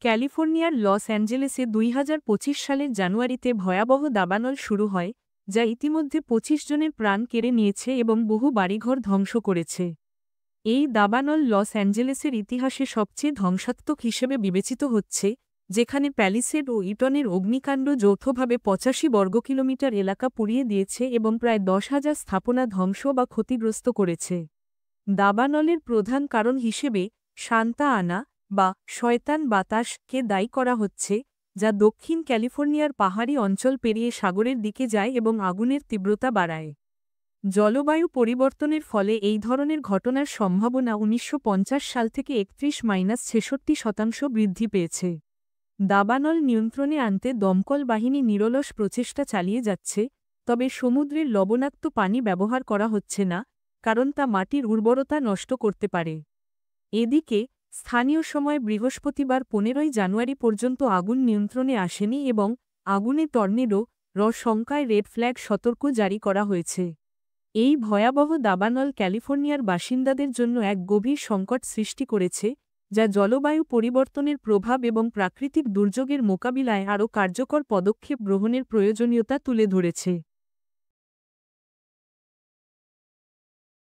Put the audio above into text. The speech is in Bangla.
ক্যালিফোর্নিয়ার লস অ্যাঞ্জেলেসে ২০২৫ সালের জানুয়ারিতে ভয়াবহ দাবানল শুরু হয়, যা ইতিমধ্যে ২৫ জনের প্রাণ কেড়ে নিয়েছে এবং বহু বাড়িঘর ধ্বংস করেছে। এই দাবানল লস অ্যাঞ্জেলেসের ইতিহাসে সবচেয়ে ধ্বংসাত্মক হিসেবে বিবেচিত হচ্ছে, যেখানে প্যালিসেড ও ইটনের অগ্নিকাণ্ড যৌথভাবে ৮৫ বর্গকিলোমিটার এলাকা পুড়িয়ে দিয়েছে এবং প্রায় ১০,০০০ স্থাপনা ধ্বংস বা ক্ষতিগ্রস্ত করেছে। দাবানলের প্রধান কারণ হিসেবে সান্তা আনা বা শয়তান বাতাসকে দায়ী করা হচ্ছে, যা দক্ষিণ ক্যালিফোর্নিয়ার পাহাড়ি অঞ্চল পেরিয়ে সাগরের দিকে যায় এবং আগুনের তীব্রতা বাড়ায়। জলবায়ু পরিবর্তনের ফলে এই ধরনের ঘটনার সম্ভাবনা ১৯৫০ সাল থেকে ৩১-৬৬% বৃদ্ধি পেয়েছে। দাবানল নিয়ন্ত্রণে আনতে দমকল বাহিনী নিরলস প্রচেষ্টা চালিয়ে যাচ্ছে, তবে সমুদ্রের লবণাক্ত পানি ব্যবহার করা হচ্ছে না, কারণ তা মাটির উর্বরতা নষ্ট করতে পারে। এদিকে স্থানীয় সময় বৃহস্পতিবার ১৫ জানুয়ারি পর্যন্ত আগুন নিয়ন্ত্রণে আসেনি এবং আগুনে টর্নেডো সংখ্যায় রেড ফ্ল্যাগ সতর্ক জারি করা হয়েছে। এই ভয়াবহ দাবানল ক্যালিফোর্নিয়ার বাসিন্দাদের জন্য এক গভীর সংকট সৃষ্টি করেছে, যা জলবায়ু পরিবর্তনের প্রভাব এবং প্রাকৃতিক দুর্যোগের মোকাবিলায় আরও কার্যকর পদক্ষেপ গ্রহণের প্রয়োজনীয়তা তুলে ধরেছে।